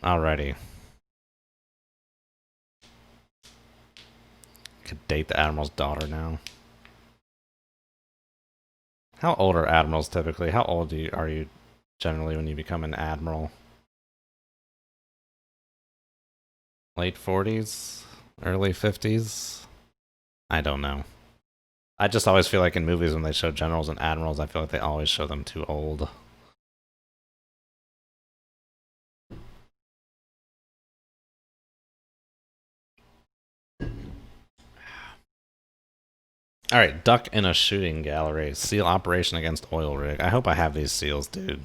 Alrighty. Could date the Admiral's daughter now. How old are Admirals typically? How old are you generally when you become an Admiral? Late 40s? Early 50s? I don't know. I just always feel like in movies when they show generals and admirals, I feel like they always show them too old. Alright, duck in a shooting gallery. Seal operation against oil rig. I hope I have these seals, dude.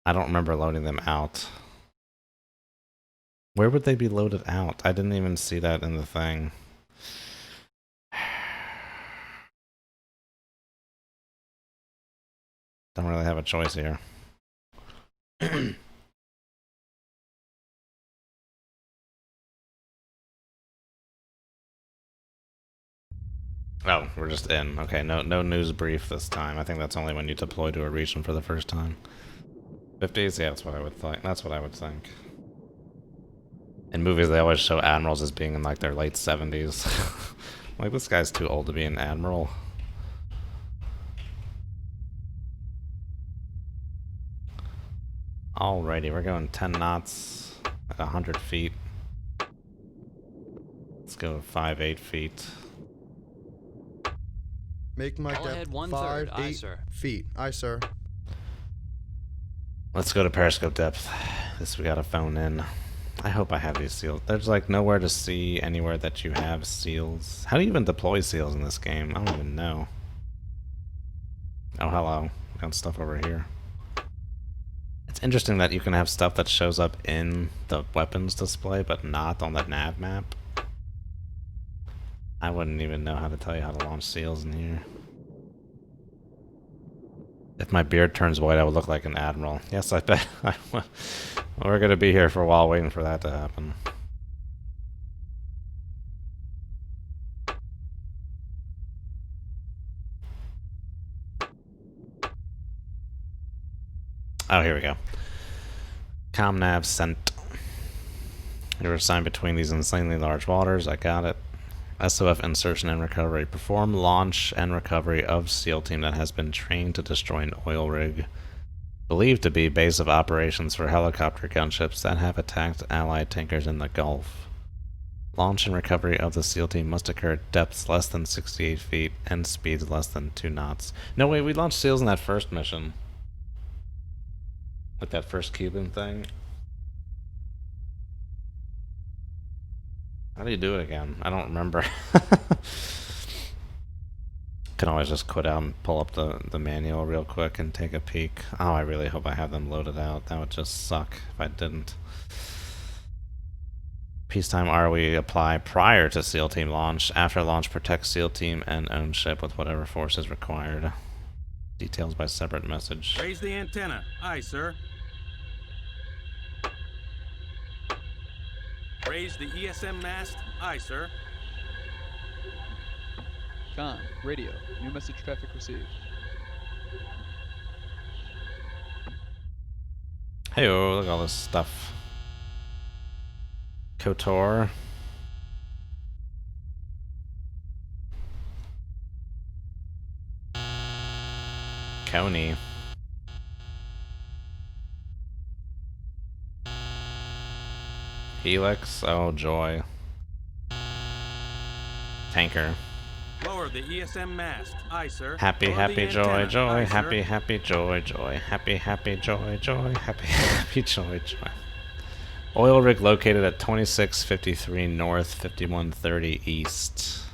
I don't remember loading them out. Where would they be loaded out? I didn't even see that in the thing. Don't really have a choice here. Oh, we're just in. Okay, no news brief this time. I think that's only when you deploy to a region for the first time. 50s? Yeah, that's what I would think. That's what I would think. In movies, they always show admirals as being in like their late 70s. Like, this guy's too old to be an admiral. Alrighty, we're going 10 knots at 100 feet. Let's go 5-8 feet. Make my depth 5-8 feet. Aye, sir. Let's go to periscope depth. This we gotta phone in. I hope I have these seals. There's like nowhere to see anywhere that you have seals. How do you even deploy seals in this game? I don't even know. Oh, hello. Got stuff over here. It's interesting that you can have stuff that shows up in the weapons display, but not on the nav map. I wouldn't even know how to tell you how to launch seals in here. If my beard turns white, I would look like an admiral. Yes, I bet. We're gonna be here for a while waiting for that to happen. Oh, here we go. Comnav sent. You're assigned between these insanely large waters. I got it. SOF insertion and recovery. Perform launch and recovery of SEAL team that has been trained to destroy an oil rig. Believed to be base of operations for helicopter gunships that have attacked allied tankers in the Gulf. Launch and recovery of the SEAL team must occur at depths less than 68 feet and speeds less than 2 knots. No, wait, we launched SEALs in that first mission. Like that first Cuban thing. How do you do it again? I don't remember. Can always just quit out and pull up the manual real quick and take a peek. Oh, I really hope I have them loaded out. That would just suck if I didn't. Peacetime ROE apply prior to SEAL team launch. After launch, protect SEAL team and own ship with whatever force is required. Details by separate message. Raise the antenna. Aye, sir. Raise the ESM mast. Aye, sir. Con, radio. New message traffic received. Hey, oh, look at all this stuff. KOTOR. Coney. Helix. Oh, joy. Tanker. Lower the ESM mast. Aye, sir. Happy, Lower happy, the joy, antenna. joy. Aye, Happy, sir. happy, joy, joy. Happy, happy, joy, joy. Happy, happy, joy, joy. Oil rig located at 2653 north, 5130 east.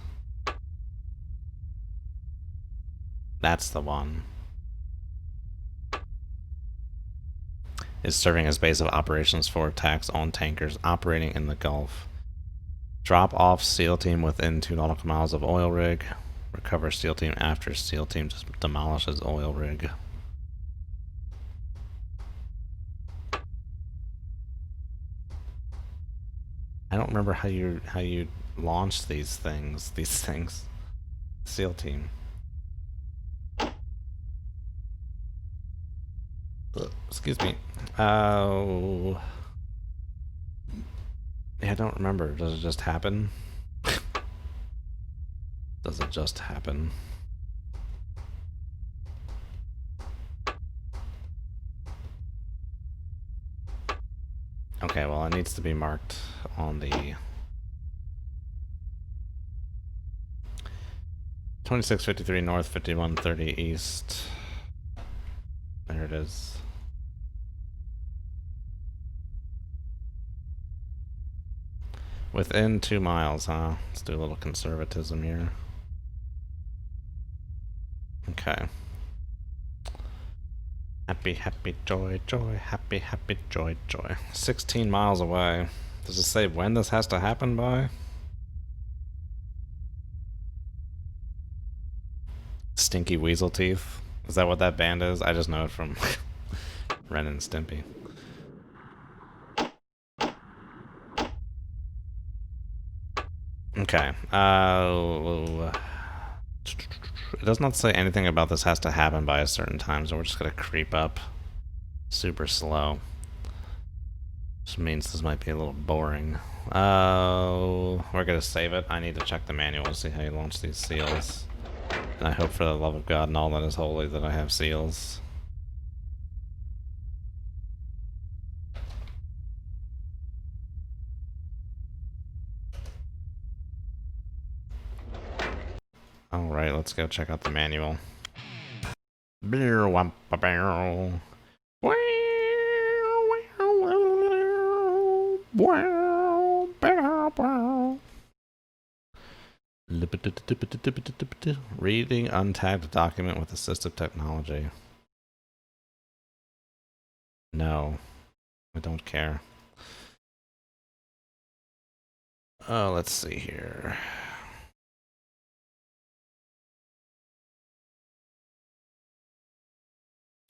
That's the one. Is serving as base of operations for attacks on tankers operating in the Gulf. Drop off SEAL team within 2 nautical miles of oil rig. Recover SEAL team after SEAL team demolishes oil rig. I don't remember how you launch these things. SEAL team. Excuse me. Oh. Yeah, I don't remember. Does it just happen? Does it just happen? Okay, well, it needs to be marked on the 2653 north, 5130 east. There it is. Within 2 miles, huh? Let's do a little conservatism here. Okay. Happy, happy, joy, joy, happy, happy, joy, joy. 16 miles away. Does it say when this has to happen by? Stinky Weasel Teeth? Is that what that band is? I just know it from Ren and Stimpy. Okay. It does not say anything about this has to happen by a certain time, so we're just gonna creep up super slow. Which means this might be a little boring. We're gonna save it. I need to check the manual to see how you launch these seals. And I hope for the love of God and all that is holy that I have seals. Alright, let's go check out the manual. Reading untagged document with assistive technology. No, I don't care. Oh, let's see here.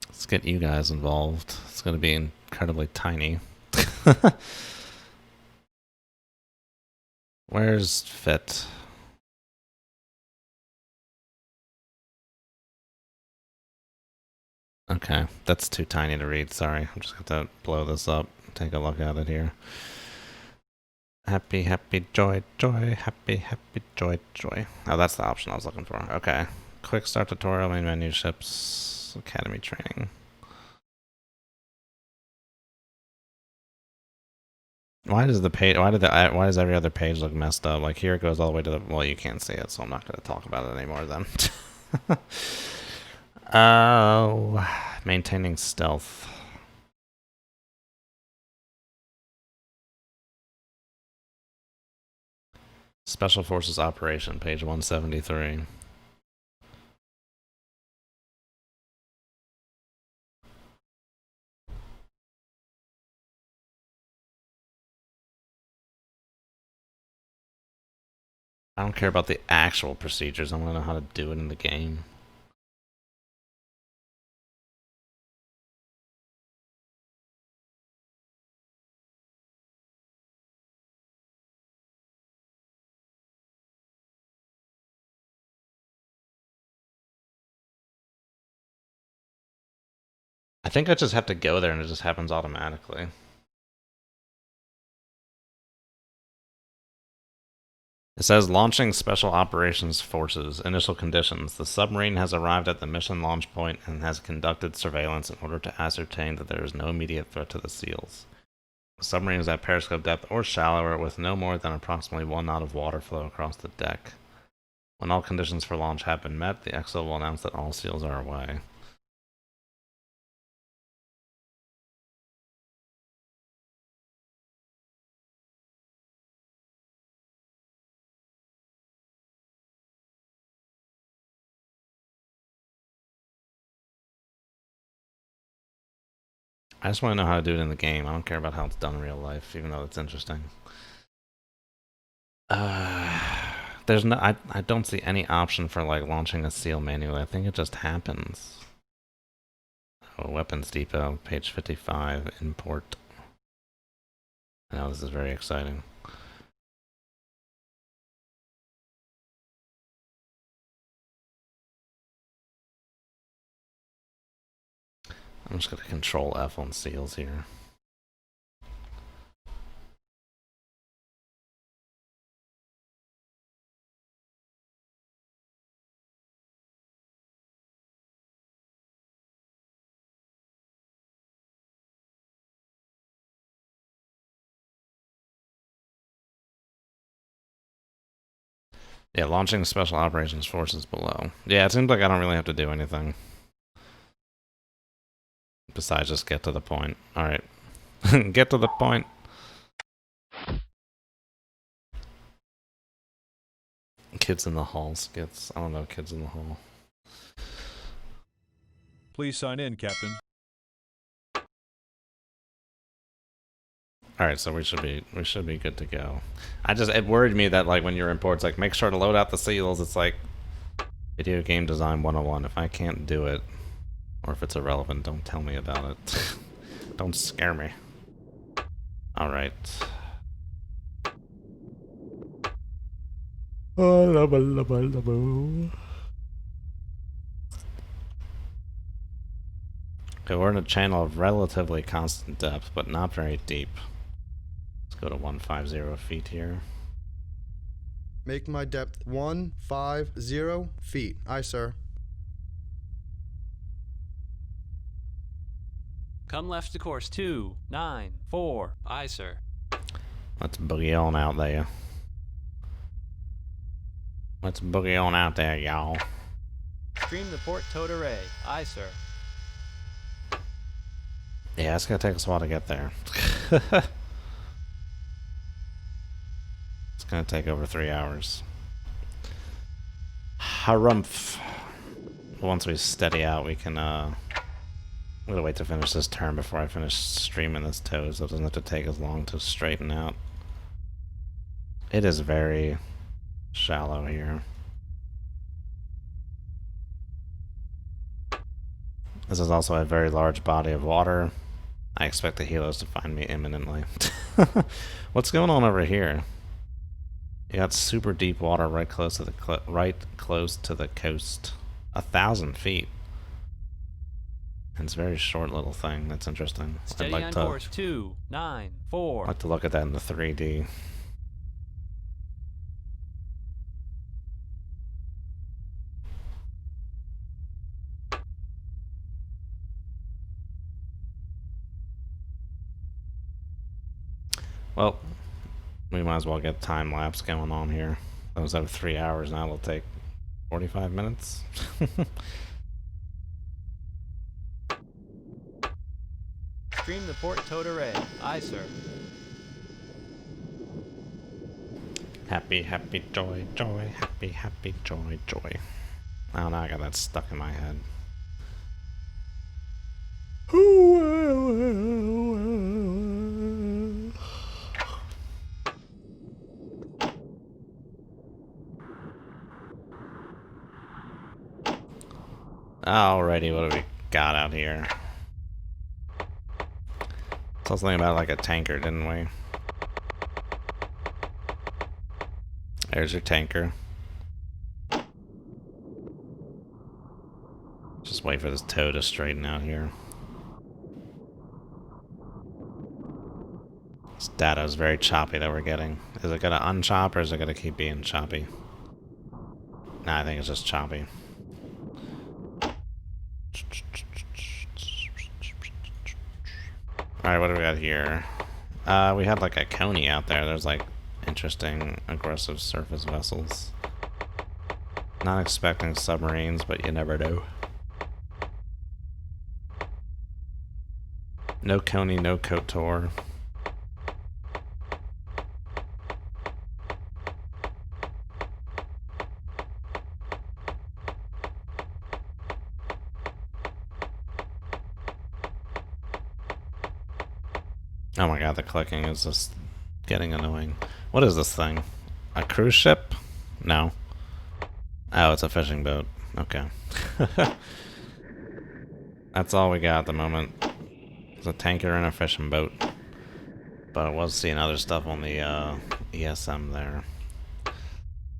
Let's get you guys involved. It's going to be incredibly tiny. Where's Fit? Okay, that's too tiny to read. Sorry, I'm just going to blow this up. Take a look at it here. Happy, happy, joy, joy. Happy, happy, joy, joy. Oh, that's the option I was looking for. Okay. Quick start tutorial, main menu, ships, academy training. Why does the page? Why does every other page look messed up? Like here it goes all the way to the. Well, you can't see it, so I'm not going to talk about it anymore. Then. Oh, maintaining stealth. Special Forces Operation, page 173. I don't care about the actual procedures. I want to know how to do it in the game. I think I just have to go there and it just happens automatically. It says launching Special Operations Forces. Initial conditions. The submarine has arrived at the mission launch point and has conducted surveillance in order to ascertain that there is no immediate threat to the SEALs. The submarine is at periscope depth or shallower with no more than approximately 1 knot of water flow across the deck. When all conditions for launch have been met, the XO will announce that all SEALs are away. I just want to know how to do it in the game. I don't care about how it's done in real life, even though it's interesting. There's no. I don't see any option for like launching a SEAL manually. I think it just happens. Oh, Weapons Depot, page 55, import. I know this is very exciting. I'm just gonna control F on SEALs here. Yeah, launching special operations forces below. Yeah, it seems like I don't really have to do anything. Besides just get to the point. Alright. Get to the point. Kids in the hall skits. I don't know kids in the hall. Please sign in, Captain. Alright, so we should be good to go. It worried me that like when you're in ports, like make sure to load out the seals. It's like video game design 101. If I can't do it, or if it's irrelevant, don't tell me about it. Don't scare me. Alright. Okay, we're in a channel of relatively constant depth, but not very deep. Let's go to 150 feet here. Make my depth 150 feet. Aye, sir. Come left to course 294. Aye, sir. Let's boogie on out there. Let's boogie on out there, y'all. Stream the port towed array. Aye, sir. Yeah, it's gonna take us a while to get there. It's gonna take over 3 hours. Harumph. Once we steady out, we can, I'm gonna wait to finish this turn before I finish streaming this toad, so it doesn't have to take as long to straighten out. It is very shallow here. This is also a very large body of water. I expect the helos to find me imminently. What's going on over here? You got super deep water right close to the coast. 1,000 feet. And it's a very short little thing. That's interesting. Steady on course 294. I'd like to look at that in the 3D. Well, we might as well get time lapse going on here. That was over 3 hours, now it'll take 45 minutes. Stream the port towed array. Aye, sir. Happy, happy, joy, joy, happy, happy, joy, joy. I don't know, I got that stuck in my head. Alrighty, what do we got out here? Saw something about like a tanker, didn't we? There's your tanker. Just wait for this tow to straighten out here. This data is very choppy that we're getting. Is it gonna unchop or is it gonna keep being choppy? Nah, I think it's just choppy. Alright, what do we got here? We had like a Coney out there. There's like interesting aggressive surface vessels. Not expecting submarines, but you never know. No Coney, no Kotor. Oh my god, the clicking is just getting annoying. What is this thing? A cruise ship? No. Oh, it's a fishing boat. Okay. That's all we got at the moment. It's a tanker and a fishing boat. But I was seeing other stuff on the ESM there.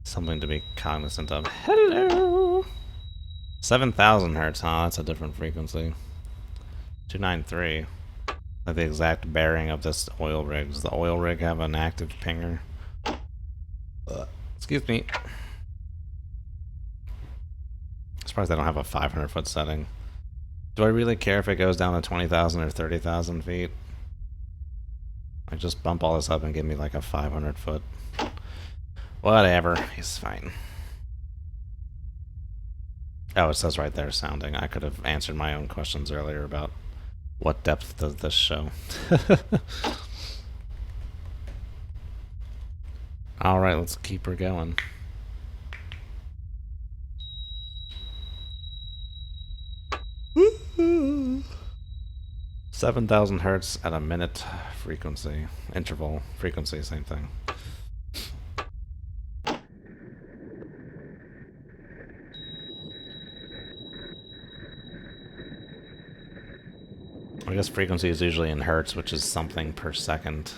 Something to be cognizant of. Hello! 7,000 hertz, huh? That's a different frequency. 293. Like the exact bearing of this oil rig. Does the oil rig have an active pinger? Excuse me. I'm surprised they don't have a 500-foot setting. Do I really care if it goes down to 20,000 or 30,000 feet? Like, just bump all this up and give me like a 500-foot. Whatever, he's fine. Oh, it says right there sounding. I could have answered my own questions earlier about what depth does this show. Alright, let's keep her going. Woohoo! 7,000 hertz at a minute frequency. Interval frequency, same thing. I guess frequency is usually in hertz, which is something per second.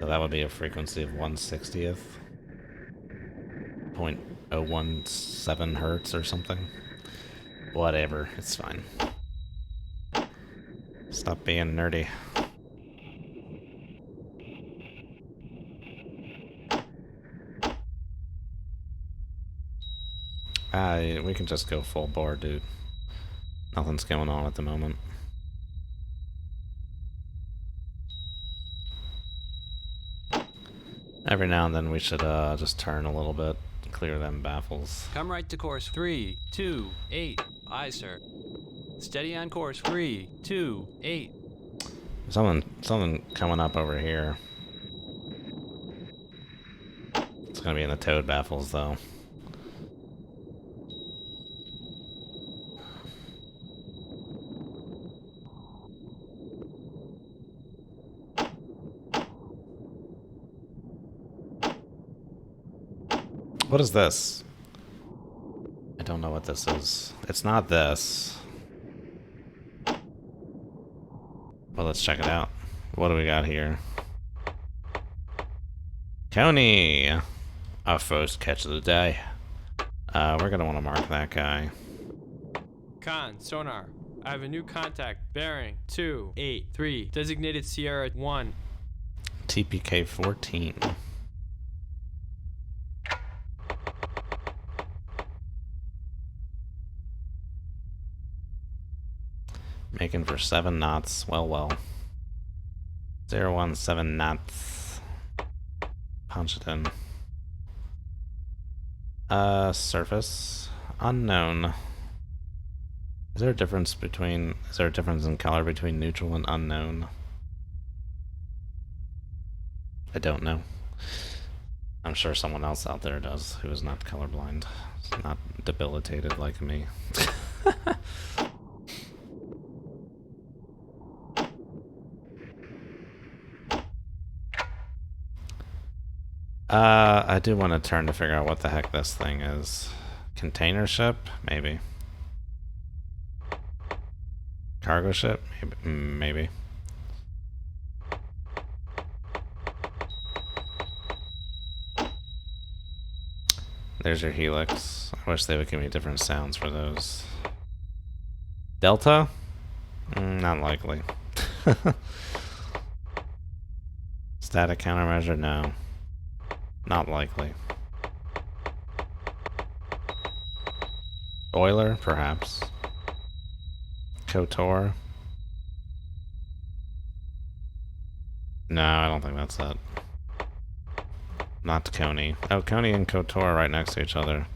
So that would be a frequency of 1/60th. 0.017 hertz or something. Whatever, it's fine. Stop being nerdy. We can just go full bore, dude. Nothing's going on at the moment. Every now and then we should just turn a little bit, clear them baffles. Come right to course 3, 2, 8. Aye, sir. Steady on course 3, 2, 8. Something coming up over here. It's gonna be in the toad baffles though. What is this? I don't know what this is. It's not this. Well, let's check it out. What do we got here? Coney! Our first catch of the day. We're gonna want to mark that guy. Con, sonar. I have a new contact. Bearing 283. Designated Sierra 1. TPK 14. Making for 7 knots. Well. 017 knots. Punch it in. Surface. Unknown. Is there a difference in color between neutral and unknown? I don't know. I'm sure someone else out there does who is not colorblind. Not debilitated like me. I do want to turn to figure out what the heck this thing is. Container ship? Maybe. Cargo ship? Maybe. There's your helix. I wish they would give me different sounds for those. Delta? Not likely. Static countermeasure? No. Not likely. Oiler? Perhaps. KOTOR? No, I don't think that's it. Not Coney. Oh, Coney and KOTOR are right next to each other.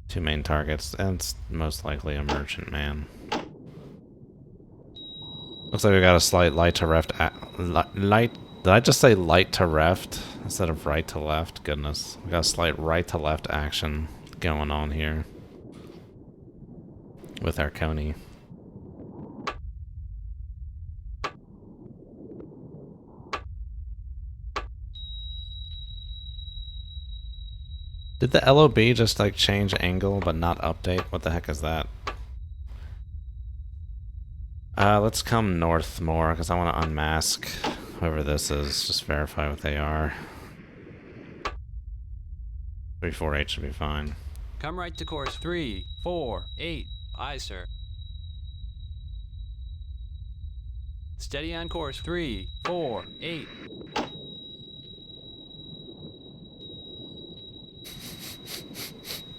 2 main targets, and it's most likely a merchant man. Looks like we got a slight light to left. Light. Did I just say light to left instead of right to left? Goodness, we got a slight right to left action going on here with our Coney. Did the LOB just like change angle but not update? What the heck is that? Let's come north more because I want to unmask whoever this is. Just verify what they are. 348 should be fine. Come right to course 3, 4, 8. Aye, sir. Steady on course 3, 4, 8.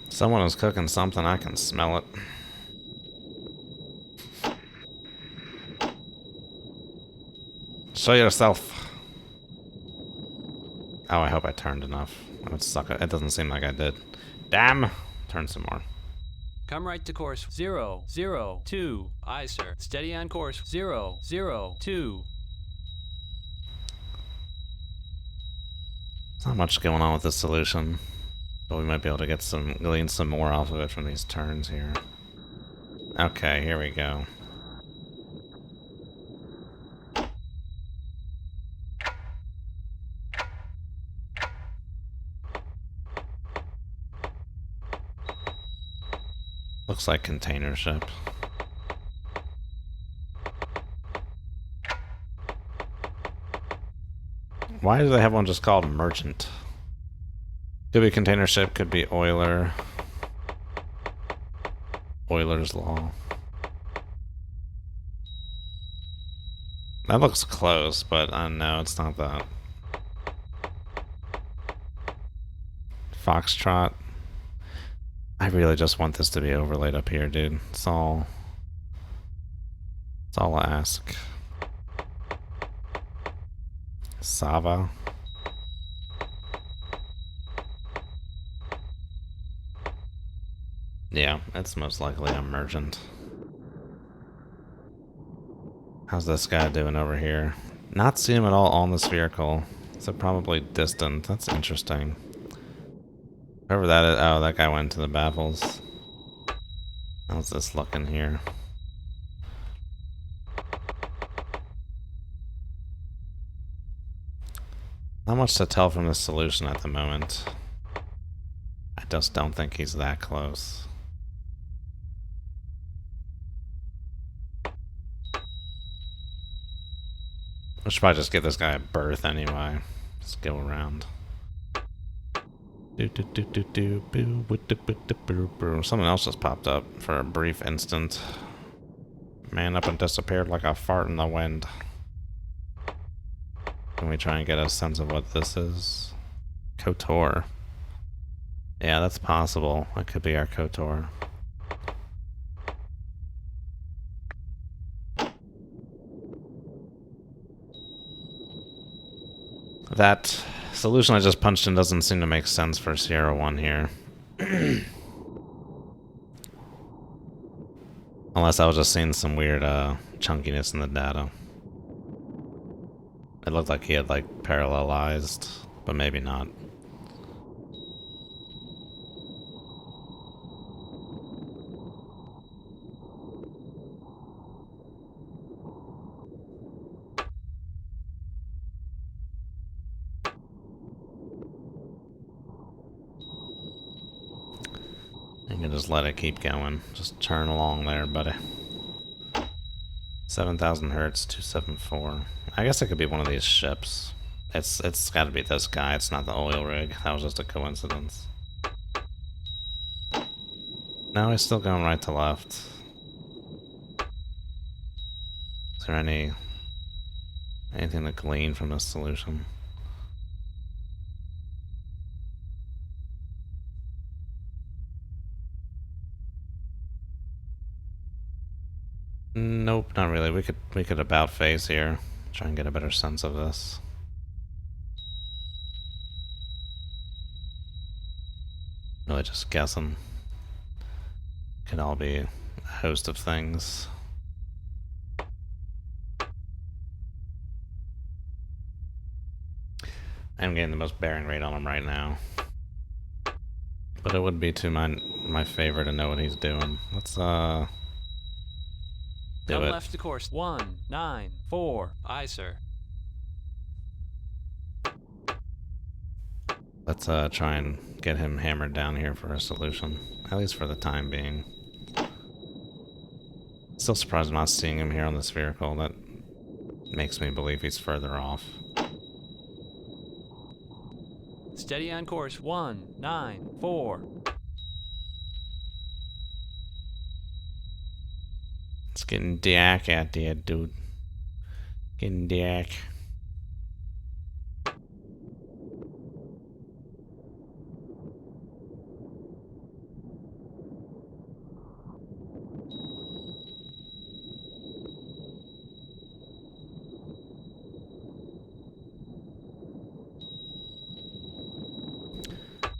Someone is cooking something. I can smell it. Show yourself. Oh, I hope I turned enough. That would suck. It doesn't seem like I did. Damn! Turn some more. Come right to course 002. Aye, sir. Steady on course 002. There's not much going on with this solution, but we might be able to get glean some more off of it from these turns here. Okay, here we go. Looks like container ship. Why do they have one just called Merchant? Could be container ship, could be oiler. Euler's Law. That looks close, but no, it's not that. Foxtrot. I really just want this to be overlaid up here, dude. It's all I ask. Sava. Yeah, it's most likely a merchant. How's this guy doing over here? Not seeing him at all on this vehicle. So probably distant. That's interesting. Whoever that is. Oh, that guy went to the baffles. How's this looking here? Not much to tell from this solution at the moment. I just don't think he's that close. I should probably just give this guy a berth anyway. Just go around. Something else just popped up for a brief instant. Man up and disappeared like a fart in the wind. Can we try and get a sense of what this is? KOTOR. Yeah, that's possible. That could be our KOTOR. That solution I just punched in doesn't seem to make sense for Sierra 1 here. Unless I was just seeing some weird chunkiness in the data. It looked like he had like parallelized, but maybe not. You can just let it keep going. Just turn along there, buddy. 7,000 hertz, 274. I guess it could be one of these ships. It's got to be this guy. It's not the oil rig. That was just a coincidence. Now he's still going right to left. Is there anything to glean from this solution? Nope, not really. We could about face here. Try and get a better sense of this. Really just guessing. Could all be a host of things. I'm getting the most bearing rate on him right now. But it would be to my favor to know what he's doing. Let's do Come it. left to course 194. Aye, sir. Let's try and get him hammered down here for a solution. At least for the time being. Still surprised I'm not seeing him here on this vehicle. That makes me believe he's further off. Steady on course 194. It's getting dark out there, dude. Getting dark.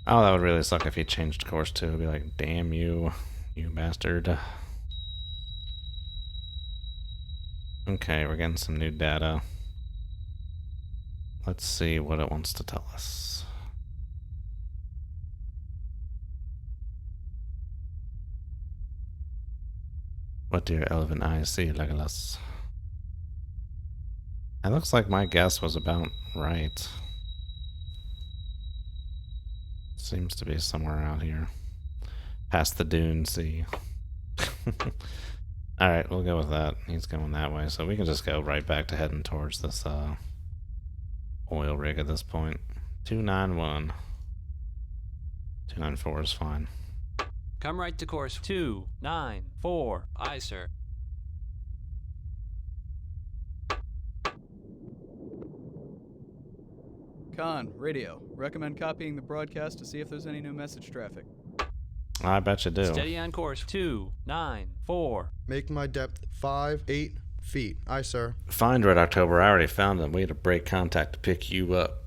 Oh, that would really suck if he changed course too. It'd be like, damn you, you bastard. Okay, we're getting some new data. Let's see what it wants to tell us. What do your elven eyes see, Legolas? It looks like my guess was about right. Seems to be somewhere out here. Past the dune sea. Alright, we'll go with that. He's going that way, so we can just go right back to heading towards this oil rig at this point. 291. 294 is fine. Come right to course 294. Aye, sir. Con, radio. Recommend copying the broadcast to see if there's any new message traffic. I bet you do. Steady on course 294. Make my depth 8 feet. Aye, sir. Find Red October. I already found them. We had to break contact to pick you up.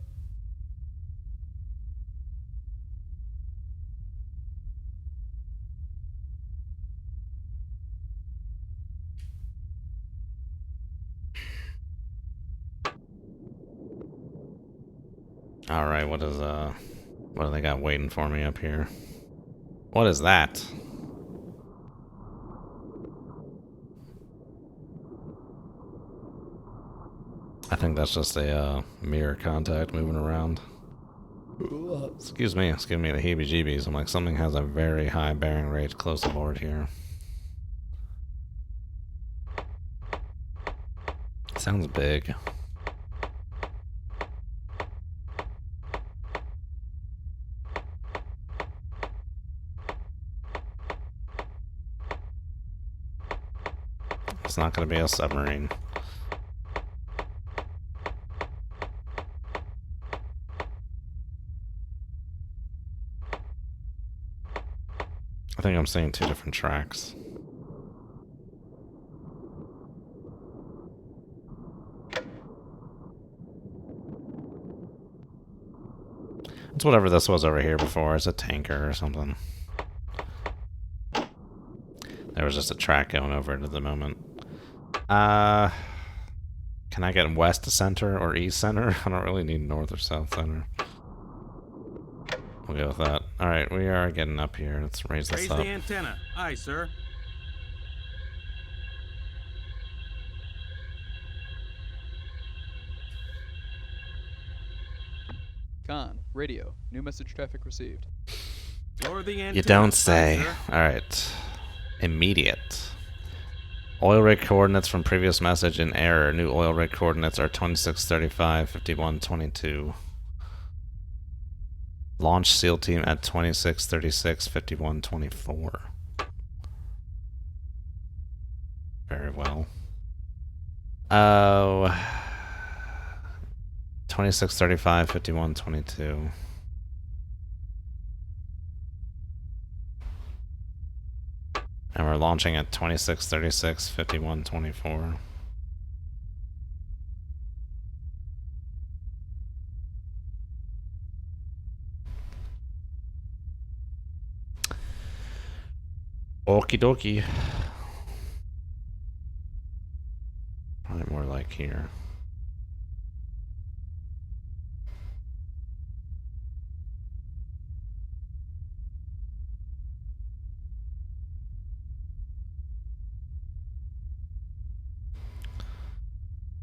Alright, what do they got waiting for me up here? What is that? I think that's just a mirror contact moving around. Excuse me, it's giving me the heebie-jeebies. I'm like, something has a very high bearing rate close aboard here. Sounds big. It's not going to be a submarine. I think I'm seeing two different tracks. It's whatever this was over here before. It's a tanker or something. There was just a track going over it at the moment. Can I get west center or east center? I don't really need north or south center. We'll go with that. Alright, we are getting up here. Let's raise this Raise up. the antenna. Aye, sir. Con, radio. New message traffic received. Lower the antenna. You don't Aye, say. sir. Alright. Immediate. Oil rig coordinates from previous message in error. New oil rig coordinates are 2635, 5122. Launch SEAL team at 2636, 5124. Very well. Oh. 2635, 5122. And we're launching at 2636, 5124. Okie dokie. Probably more like here.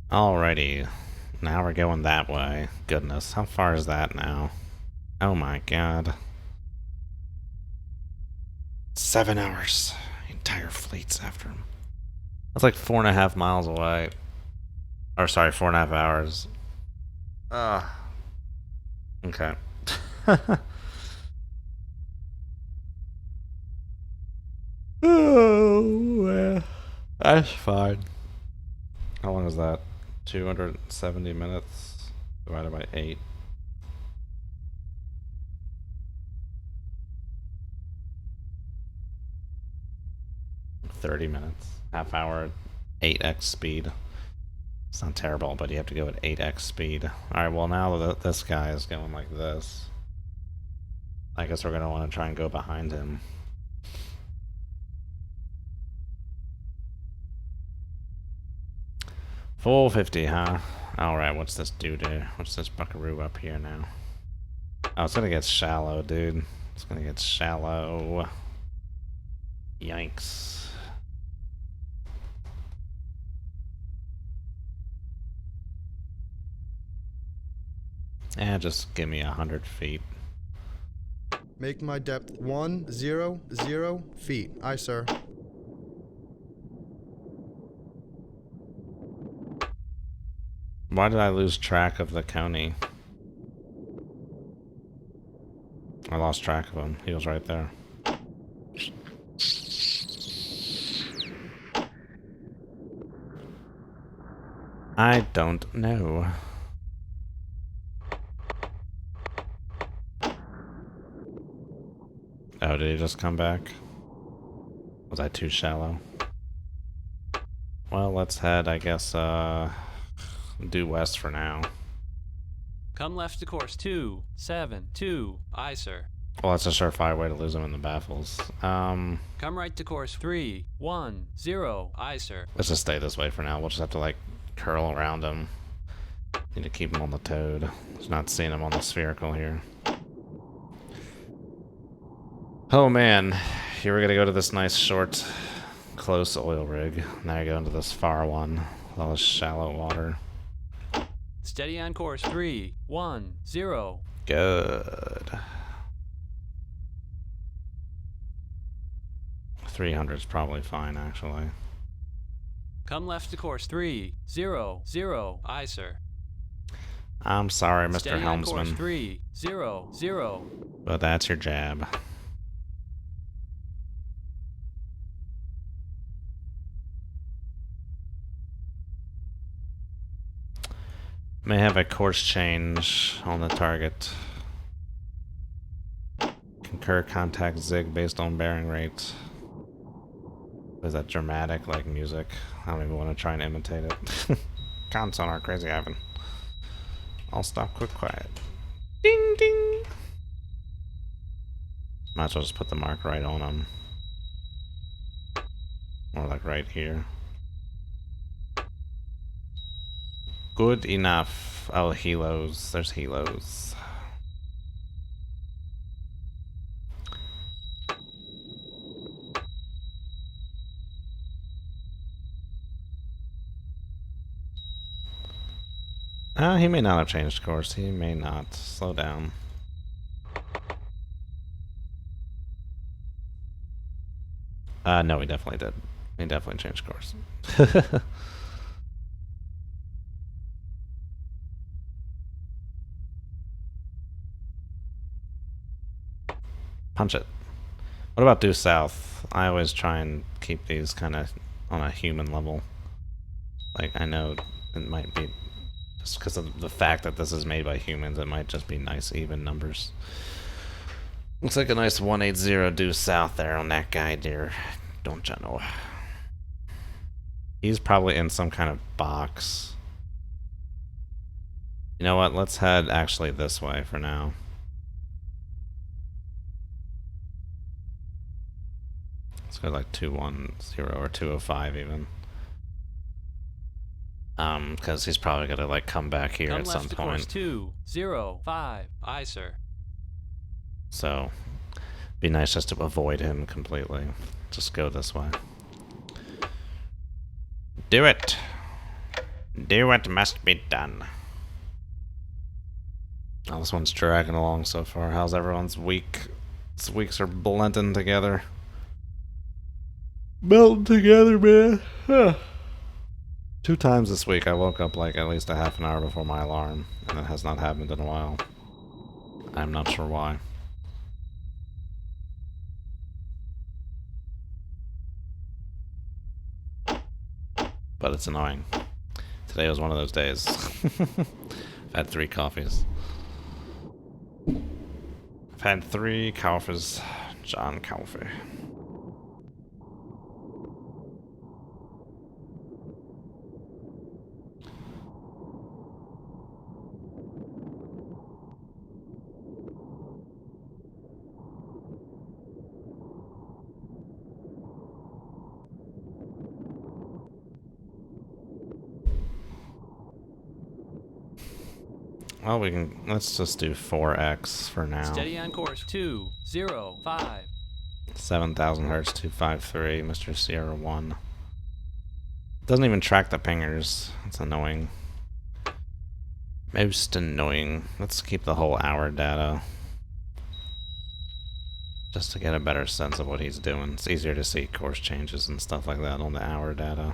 Alrighty. Now we're going that way. Goodness, how far is that now? Oh my god. 7 hours. The entire fleet's after him. That's like 4.5 miles away. Or sorry, 4.5 hours. Okay. Oh, that's fine. How long is that? 270 minutes divided by 8. 30 minutes. Half hour, 8x speed. It's not terrible, but you have to go at 8x speed. Alright, well now this guy is going like this. I guess we're gonna want to try and go behind him. Full 50, huh? Alright, what's this dude do? What's this buckaroo up here now? Oh, it's gonna get shallow, dude. It's gonna get shallow. Yikes. Just give me 100 feet. Make my depth 100 feet. Aye, sir. Why did I lose track of the county? I lost track of him. He was right there. I don't know. Oh, did he just come back? Was I too shallow? Well, let's head, I guess, due west for now. Come left to course 272. Aye, sir. Well, that's a surefire way to lose him in the baffles. Come right to course 310. Aye, sir. Let's just stay this way for now. We'll just have to, like, curl around him. Need to keep him on the toad. Just not seeing him on the spherical here. Oh, man. Here we're gonna go to this nice, short, close oil rig. Now you go into this far one with all this shallow water. Steady on course 310. Good. 300 is probably fine, actually. Come left to course 300. Aye, sir. I'm sorry, Mr. Steady on course Helmsman, 300. but that's your jab. May have a course change on the target. Concur contact zig based on bearing rate. Is that dramatic, like music? I don't even want to try and imitate it. Sonar, crazy Ivan. I'll stop quick quiet. Ding ding! Might as well just put the mark right on him. Or like right here. Good enough. Oh, helos. There's helos. He may not have changed course. He may not. Slow down. No, he definitely did. He definitely changed course. Punch it. What about due south? I always try and keep these kind of on a human level. Like, I know it might be just because of the fact that this is made by humans, it might just be nice even numbers. Looks like a nice 180 due south there on that guy there. Don't you know? He's probably in some kind of box. You know what? Let's head actually this way for now. Let's go like 210 or 205 even. Because he's probably gonna like come back here at some point. Course 205. Aye, sir. So, be nice just to avoid him completely. Just go this way. Do it. Do what must be done. Oh, this one's dragging along so far. How's everyone's week? These weeks are blending together. Melting together, man. Huh. 2 times this week I woke up like at least a half an hour before my alarm, and it has not happened in a while. I'm not sure why. But it's annoying. Today was one of those days. I've had 3 coffees. I've had 3 coffees. John Coffee. Well, we can. Let's just do 4x for now. Steady on course 205. 7,000 hertz 253. Mr. Sierra 1. Doesn't even track the pingers. It's annoying. Most annoying. Let's keep the whole hour data. Just to get a better sense of what he's doing. It's easier to see course changes and stuff like that on the hour data.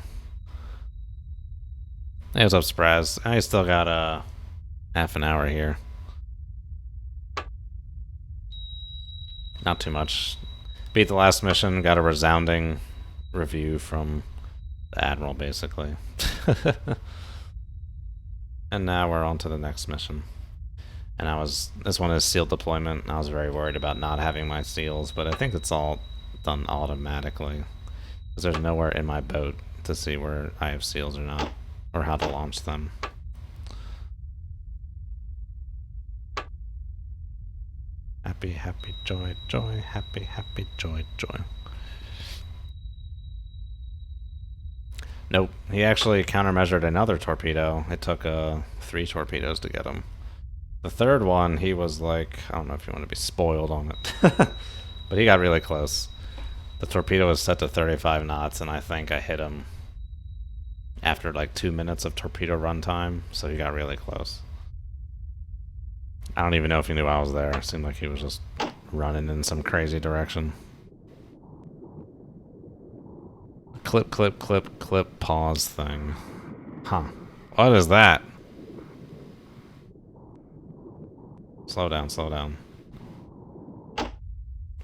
Hey, what's up, Spraz? I still got half an hour here. Not too much. Beat the last mission, got a resounding review from the Admiral, basically. And now we're on to the next mission. And this one is sealed deployment, and I was very worried about not having my seals, but I think it's all done automatically. Because there's nowhere in my boat to see where I have seals or not, or how to launch them. Happy, happy, joy, joy, happy, happy, joy, joy. Nope, he actually countermeasured another torpedo. It took 3 torpedoes to get him. The third one, he was like, I don't know if you want to be spoiled on it, but he got really close. The torpedo was set to 35 knots, and I think I hit him after like 2 minutes of torpedo run time, so he got really close. I don't even know if he knew I was there. It seemed like he was just running in some crazy direction. Clip, clip, clip, clip, pause thing. Huh. What is that? Slow down, slow down.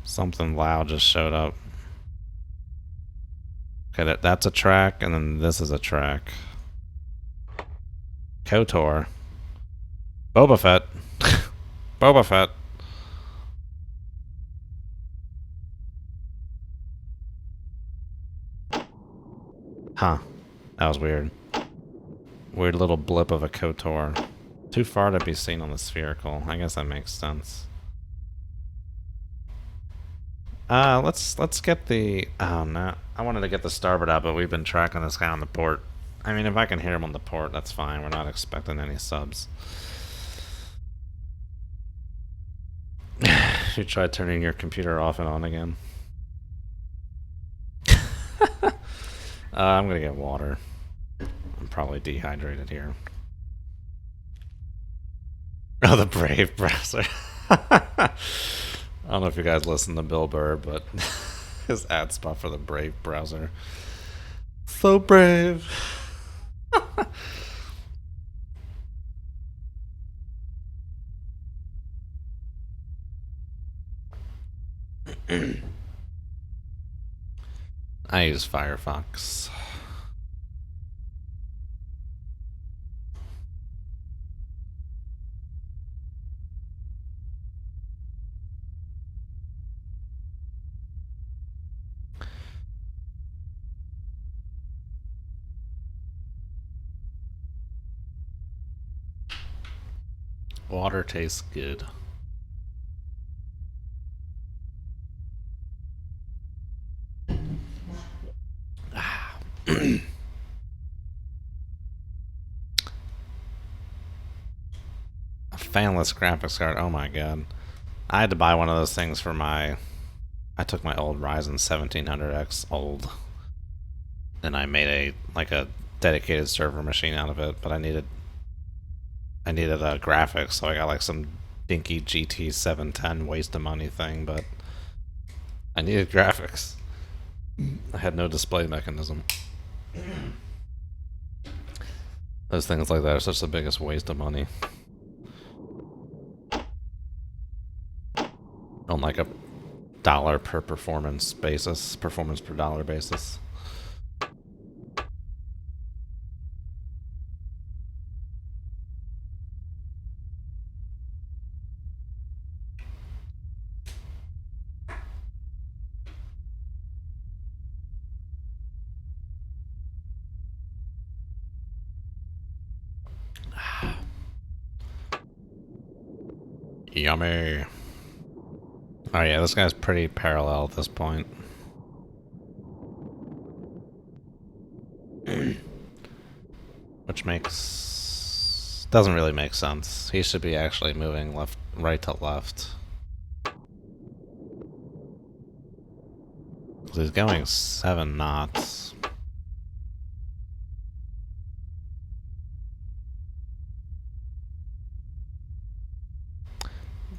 Something loud just showed up. Okay, that's a track, and then this is a track. KOTOR. Boba Fett. Boba Fett. Huh. That was weird. Weird little blip of a KOTOR. Too far to be seen on the spherical. I guess that makes sense. Let's get the... Oh, no. I wanted to get the starboard out, but we've been tracking this guy on the port. I mean, if I can hear him on the port, that's fine. We're not expecting any subs. You try turning your computer off and on again. I'm gonna get water. I'm probably dehydrated here. Oh, the Brave browser. I don't know if you guys listen to Bill Burr, but his ad spot for the Brave browser. So brave. I use Firefox. Water tastes good. A fanless graphics card. Oh my god. I had to buy one of those things for my... I took my old Ryzen 1700X old, and I made a dedicated server machine out of it, but I needed graphics, so I got like some dinky GT 710 waste of money thing, but I needed graphics. I had no display mechanism. Those things like that are such the biggest waste of money. On like a dollar per performance basis, performance per dollar basis. Yummy. Oh yeah, this guy's pretty parallel at this point. Which makes Doesn't really make sense. He should be actually moving right to left. He's going 7 knots.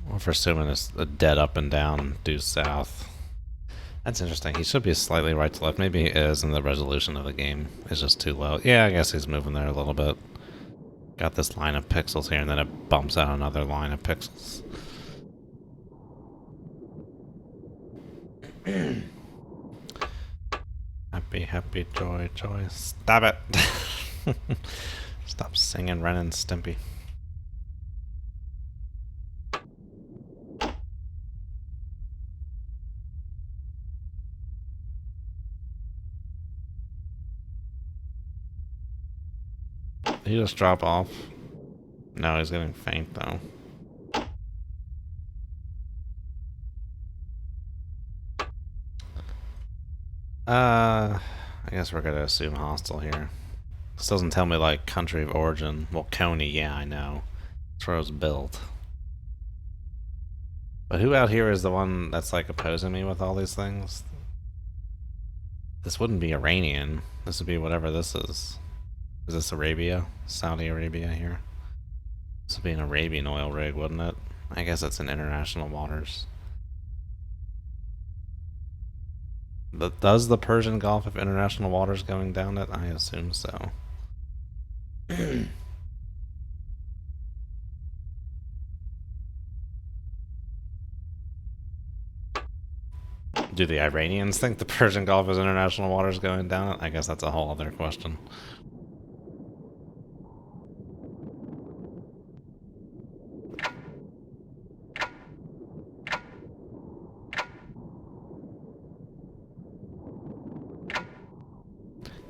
Well, for assuming it's a dead up and down due south. That's interesting. He should be slightly right to left. Maybe he is, and the resolution of the game is just too low. Yeah, I guess he's moving there a little bit. Got this line of pixels here, and then it bumps out another line of pixels. Happy, happy, joy, joy. Stop it! Stop singing Ren and Stimpy. Did he just drop off? No, he's getting faint though. I guess we're gonna assume hostile here. This doesn't tell me like country of origin. Well, Coney, yeah, I know. That's where it was built. But who out here is the one that's like opposing me with all these things? This wouldn't be Iranian. This would be whatever this is. Is this Arabia? Saudi Arabia here? This would be an Arabian oil rig, wouldn't it? I guess it's in international waters. But does the Persian Gulf have international waters going down it? I assume so. Do the Iranians think the Persian Gulf has international waters going down it? I guess that's a whole other question.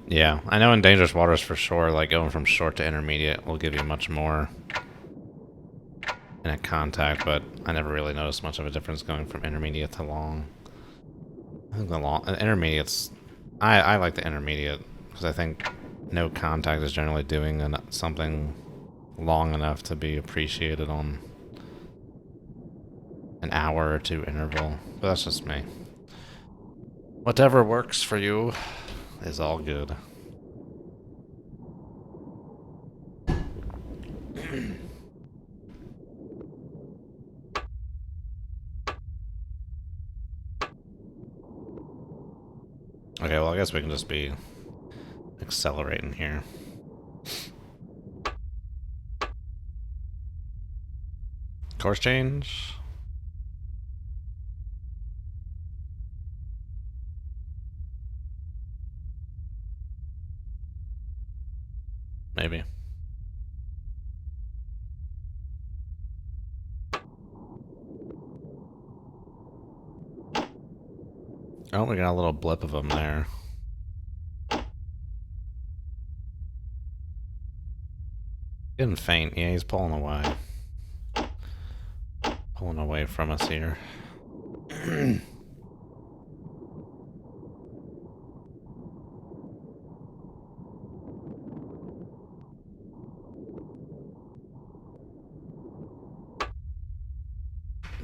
Yeah, I know in dangerous waters for sure, like going from short to intermediate will give you much more in a contact, but I never really noticed much of a difference going from intermediate to long. I think the intermediate's... I like the intermediate, because I think no contact is generally doing something long enough to be appreciated on an hour or two interval, but that's just me. Whatever works for you is all good. Okay, well I guess we can just be accelerating here. Course change? Maybe. Oh, we got a little blip of him there. Getting faint. Yeah, he's pulling away. Pulling away from us here.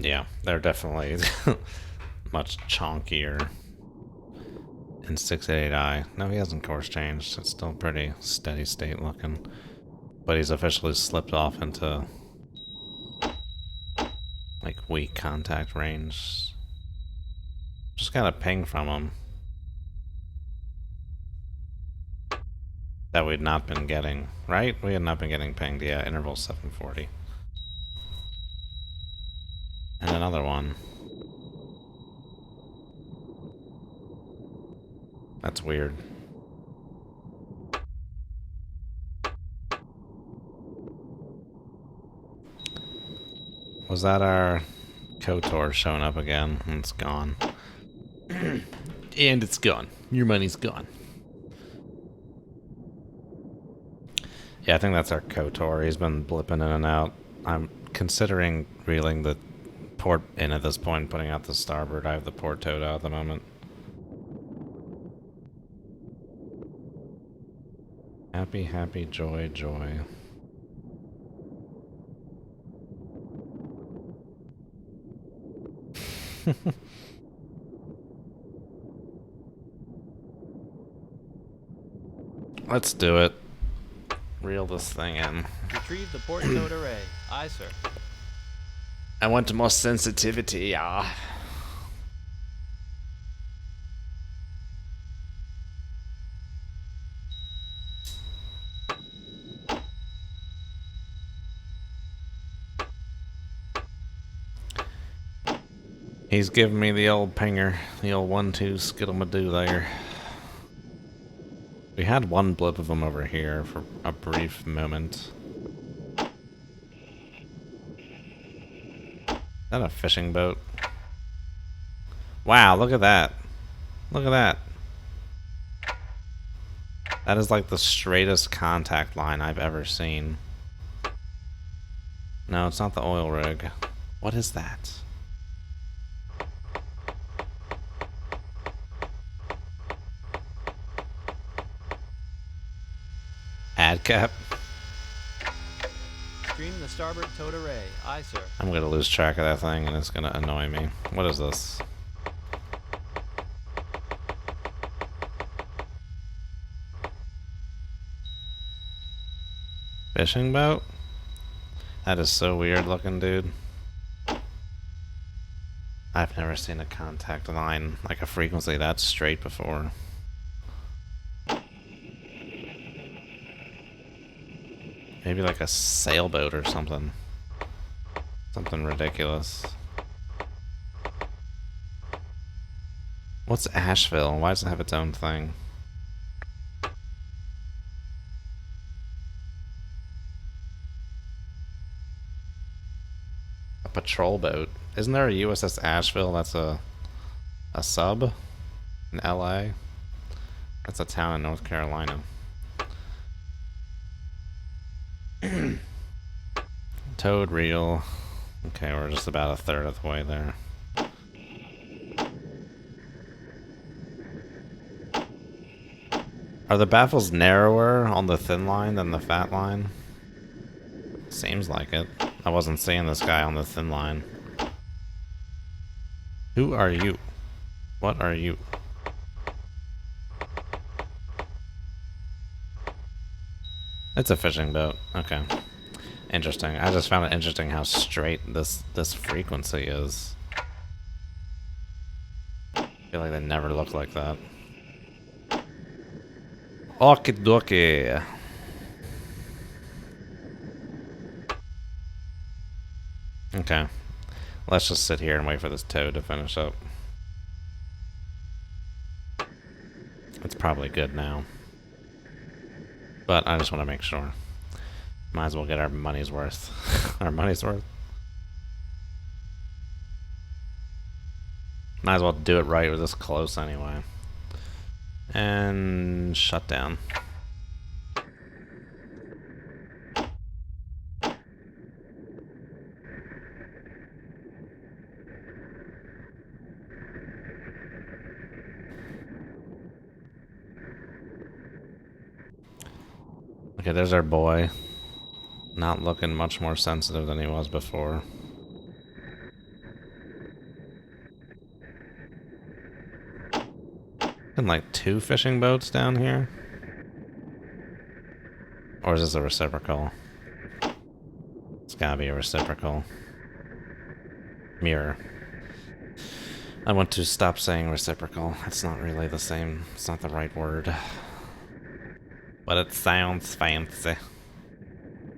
Yeah, they're definitely much chonkier in 688i. No, he hasn't course changed. It's still pretty steady state looking. But he's officially slipped off into like weak contact range. Just got a ping from him that we'd not been getting, right? We had not been getting pinged. Yeah, interval 740. And another one. That's weird. Was that our KOTOR showing up again? And it's gone. And it's gone. Your money's gone. Yeah, I think that's our KOTOR. He's been blipping in and out. I'm considering reeling the port in at this point, putting out the starboard. I have the port towed out at the moment. Happy, happy, joy, joy. Let's do it. Reel this thing in. Retrieve the port code array. Aye, sir. I want more sensitivity, yeah. He's giving me the old pinger, the old 1-2 skittlemadoo there. We had one blip of him over here for a brief moment. Is that a fishing boat? Wow, look at that. Look at that. That is like the straightest contact line I've ever seen. No, it's not the oil rig. What is that? Ad cap? Stream the starboard towed array. Aye, sir. I'm gonna lose track of that thing and it's gonna annoy me. What is this? Fishing boat? That is so weird looking, dude. I've never seen a contact line, like a frequency that straight before. Maybe like a sailboat or something. Something ridiculous. What's Asheville? Why does it have its own thing? A patrol boat. Isn't there a USS Asheville that's a sub in LA? That's a town in North Carolina. Towed reel. Okay, we're just about a third of the way there. Are the baffles narrower on the thin line than the fat line? Seems like it. I wasn't seeing this guy on the thin line. Who are you? What are you? It's a fishing boat. Okay. Interesting. I just found it interesting how straight this frequency is. I feel like they never look like that. Okie dokie. Okay. Let's just sit here and wait for this toad to finish up. It's probably good now. But I just want to make sure. Might as well get our money's worth. Our money's worth. Might as well do it right. We're this close anyway. And shut down. Okay, there's our boy. Not looking much more sensitive than he was before. And like 2 fishing boats down here? Or is this a reciprocal? It's gotta be a reciprocal. Mirror. I want to stop saying reciprocal. It's not really the same. It's not the right word. But it sounds fancy.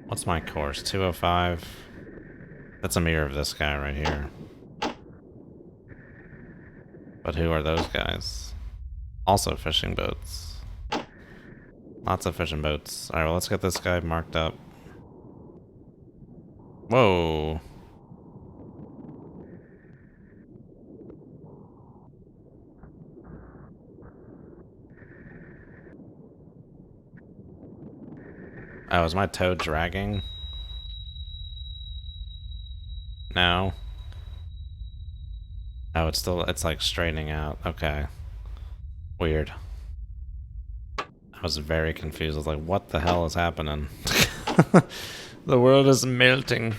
What's my course? 205? That's a mirror of this guy right here. But who are those guys? Also fishing boats. Lots of fishing boats. Alright, well, let's get this guy marked up. Whoa. Oh, is my toe dragging? No. Oh, it's like straightening out. Okay. Weird. I was very confused. I was like, what the hell is happening? The world is melting.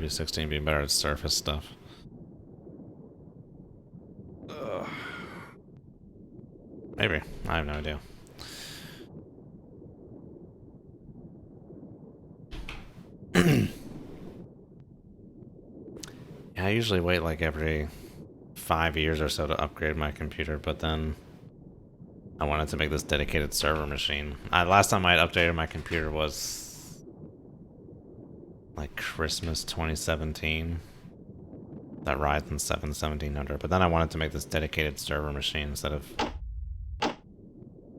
3016 be better at surface stuff. Maybe. I have no idea. Yeah, I usually wait like every 5 years or so to upgrade my computer, but then I wanted to make this dedicated server machine. Last time I had updated my computer was like Christmas 2017. That Ryzen 7 1700, but then I wanted to make this dedicated server machine instead of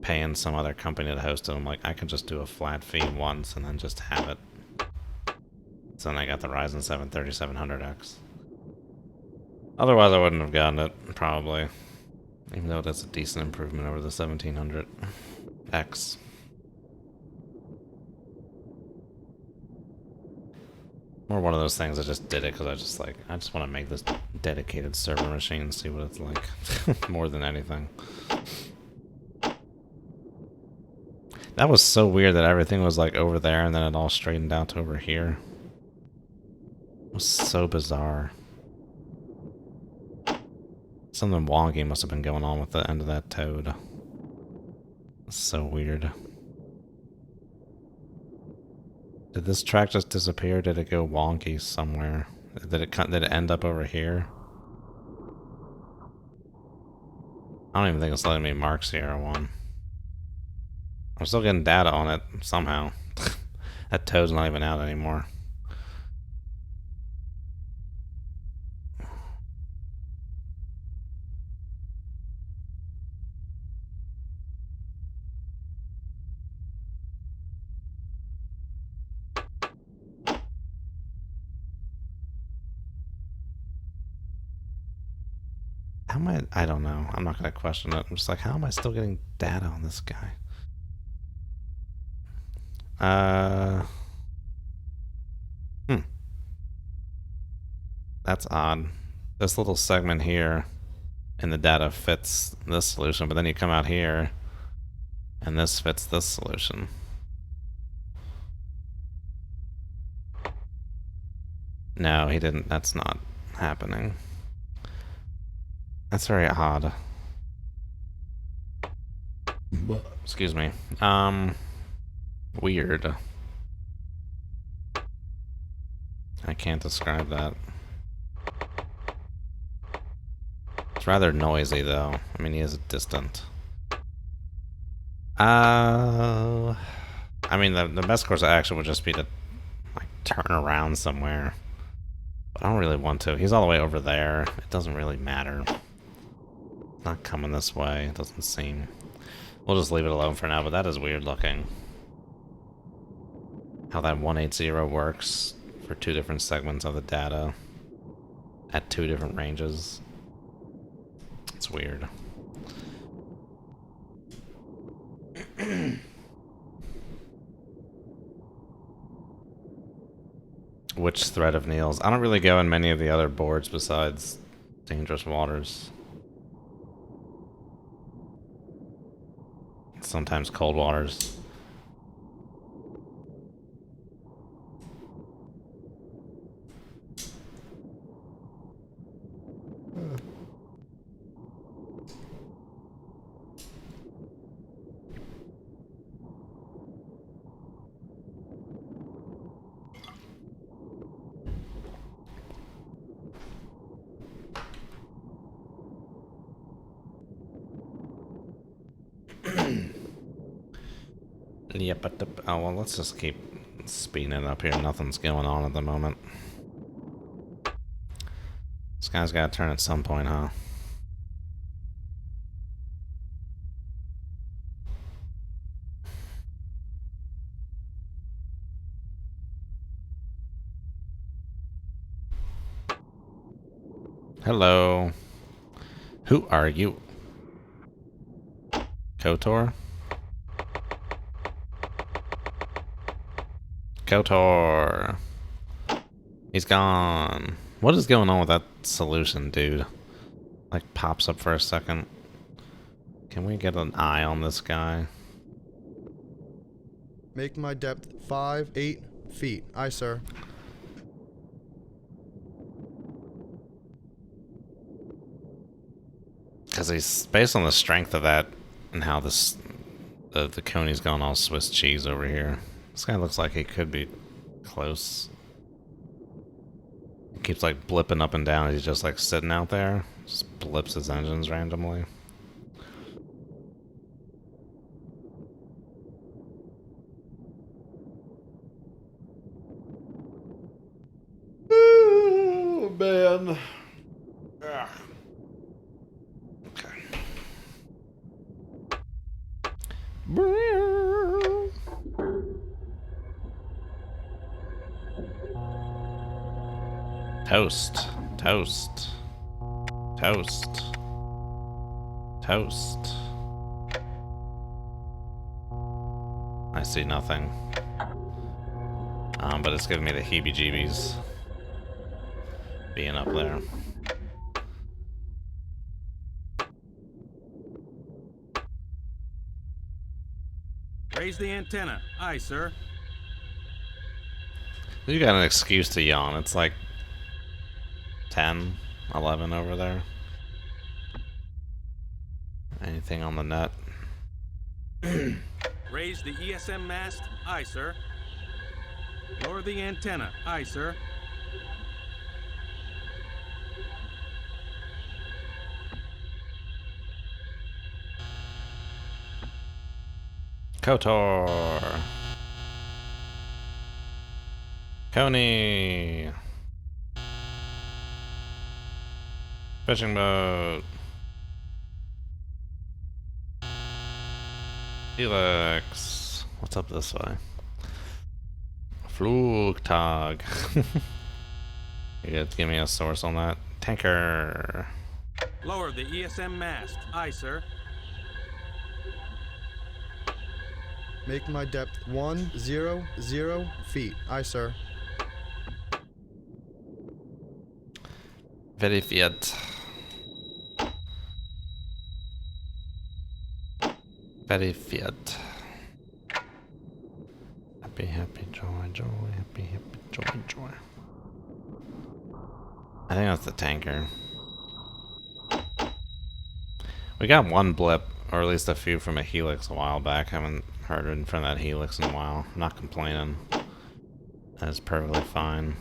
paying some other company to host it. I'm like, I could just do a flat fee once and then just have it. So then I got the Ryzen 7 3700X. Otherwise, I wouldn't have gotten it, probably. Even though that's a decent improvement over the 1700X. More one of those things I just did it because I just want to make this dedicated server machine and see what it's like. More than anything. That was so weird that everything was like over there and then it all straightened out to over here. It was so bizarre. Something wonky must have been going on with the end of that toad. It's so weird. Did this track just disappear? Did it go wonky somewhere? Did it end up over here? I don't even think it's letting me mark Sierra 1. I'm still getting data on it somehow. That toad's not even out anymore. How am I don't know. I'm not going to question it. I'm just like, how am I still getting data on this guy? That's odd. This little segment here in the data fits this solution, but then you come out here and this fits this solution. No, he didn't. That's not happening. That's very odd. Excuse me. Weird. I can't describe that. It's rather noisy, though. I mean, he is distant. I mean, the best course of action would just be to, like, turn around somewhere. But I don't really want to. He's all the way over there. It doesn't really matter. Not coming this way, it doesn't seem. We'll just leave it alone for now, but that is weird looking. How that 180 works for two different segments of the data at two different ranges. It's weird. Which thread of Neil's? I don't really go in many of the other boards besides Dangerous Waters. Sometimes Cold Waters. Yeah, but oh well, let's just keep speeding it up here. Nothing's going on at the moment. This guy's got to turn at some point, huh? Hello. Who are you? KOTOR? KOTOR. He's gone. What is going on with that solution, dude? Like, pops up for a second. Can we get an eye on this guy? Make my depth 8 feet. Aye, sir. Because he's based on the strength of that and how this the Coney's gone all Swiss cheese over here. This guy looks like he could be close. He keeps like blipping up and down. He's just like sitting out there. Just blips his engines randomly. Oh, man. Ugh. Okay. Toast. Toast. Toast. Toast. I see nothing. But it's giving me the heebie-jeebies being up there. Raise the antenna. Aye, sir. You got an excuse to yawn. It's like 10, 11 over there. Anything on the net? Raise the ESM mast. Aye, sir. Lower the antenna. Aye, sir. KOTOR. Coney. Fishing boat. Helix. What's up this way? Flugtag. You guys give me a source on that. Tanker. Lower the ESM mast. Aye, sir. Make my depth 100 feet. Aye, sir. Verified. Verified. Happy, happy, joy, joy, happy, happy, joy, joy. I think that's the tanker. We got one blip, or at least a few from a Helix a while back. Haven't heard it from that Helix in a while. I'm not complaining. That is perfectly fine.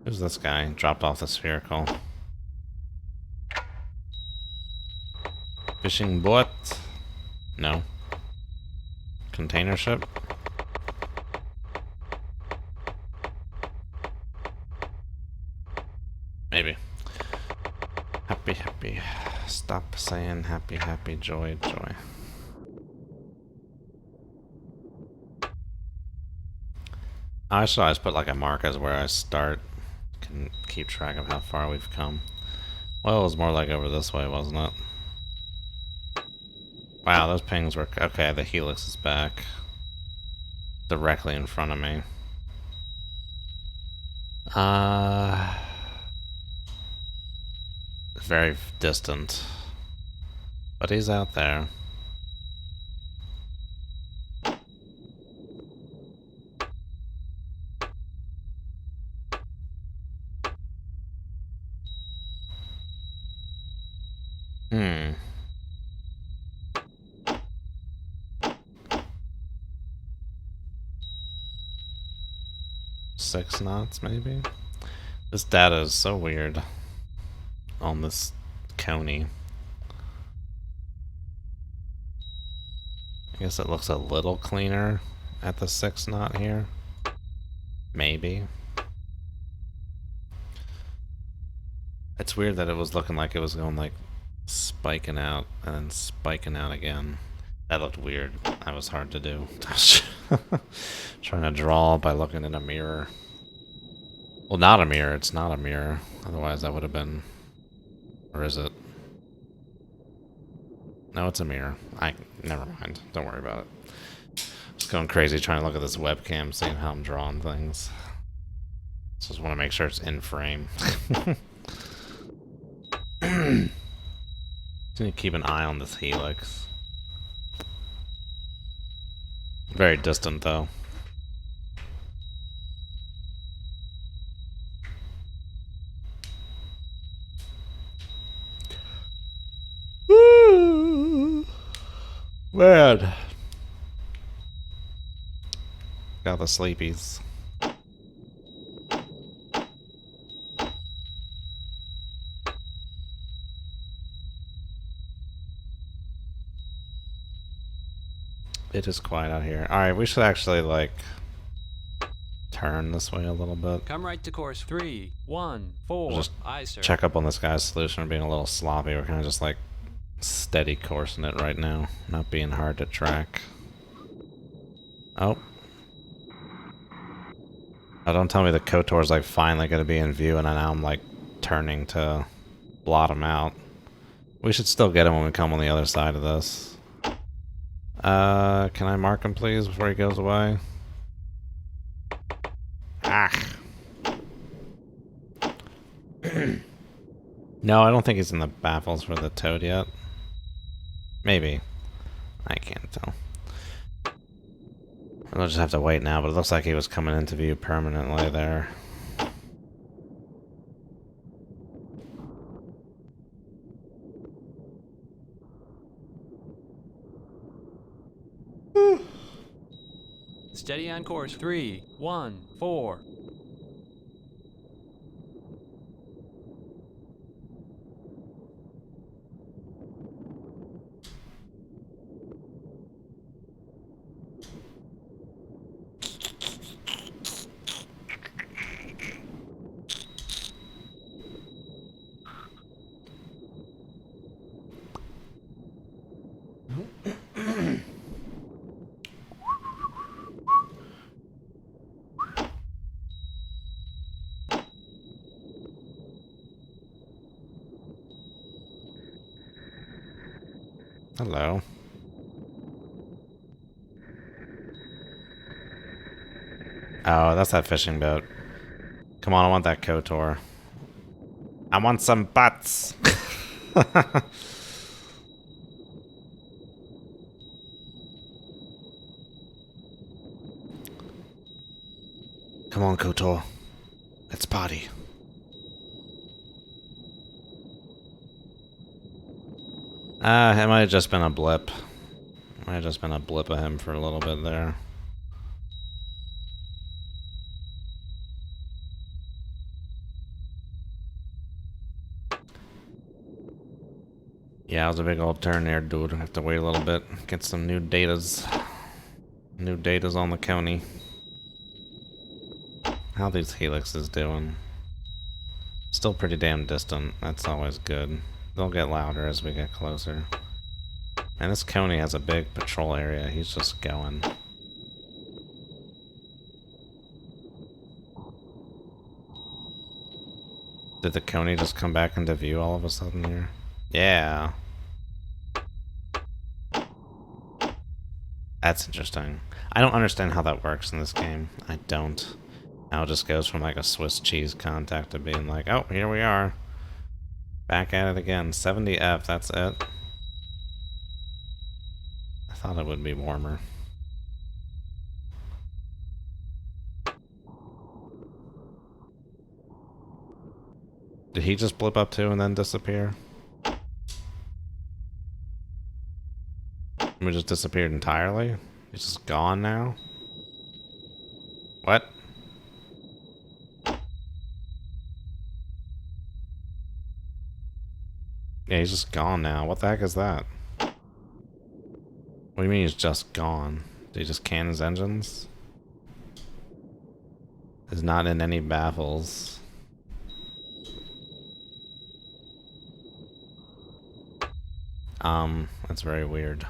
Who's this guy? Dropped off the spherical. Fishing boat? No. Container ship? Maybe. Happy, happy. Stop saying happy, happy, joy, joy. I should always put like a mark as where I start. Can keep track of how far we've come. Well, it was more like over this way, wasn't it? Wow, those pings were... Okay, the Helix is back. Directly in front of me. Very distant. But he's out there. Hmm. Six knots, maybe? This data is so weird on this Coney. I guess it looks a little cleaner at the 6 knot here. Maybe. It's weird that it was looking like it was going like spiking out and then spiking out again. That looked weird. That was hard to do. Trying to draw by looking in a mirror. Well, not a mirror. It's not a mirror. Otherwise, that would have been... Or is it? No, it's a mirror. Never mind. Don't worry about it. Just going crazy trying to look at this webcam, seeing how I'm drawing things. Just want to make sure it's in frame. Need to keep an eye on this Helix. Very distant, though. Man. Got the sleepies. It is quiet out here. Alright, we should actually, like, turn this way a little bit. Come right to course 314. Just Aye, sir. check up on this guy's solution of being a little sloppy. We're kind of just, like, steady coursing it right now. Not being hard to track. Oh. Oh, don't tell me the KOTOR's, like, finally going to be in view and now I'm, like, turning to blot him out. We should still get him when we come on the other side of this. Can I mark him, please, before he goes away? Ah. No, I don't think he's in the baffles for the toad yet. Maybe. I can't tell. We'll just have to wait now, but it looks like he was coming into view permanently there. Steady on course 314. Hello. Oh, that's that fishing boat. Come on, I want that KOTOR. I want some butts! Come on, KOTOR. Let's party. It might have just been a blip. Might have just been a blip of him for a little bit there. Yeah, it was a big old turn there, dude. I have to wait a little bit. Get some new datas. New datas on the county. How these helixes doing? Still pretty damn distant. That's always good. They'll get louder as we get closer. And this Coney has a big patrol area. He's just going. Did the Coney just come back into view all of a sudden here? Yeah. That's interesting. I don't understand how that works in this game. I don't. Now it just goes from like a Swiss cheese contact to being like, oh, here we are. Back at it again. 70F, that's it. I thought it would be warmer. Did he just blip up too and then disappear? We just disappeared entirely? He's just gone now? What? Yeah, he's just gone now. What the heck is that? What do you mean he's just gone? Did he just can his engines? Is not in any baffles. That's very weird.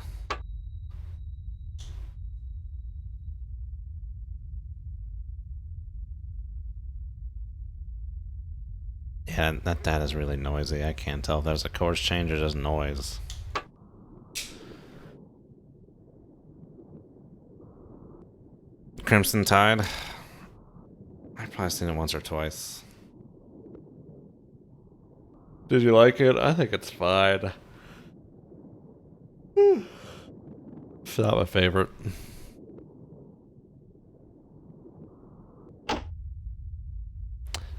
Yeah, that is really noisy. I can't tell if there's a course change or just noise. Crimson Tide. I've probably seen it once or twice. Did you like it? I think it's fine. It's not my favorite.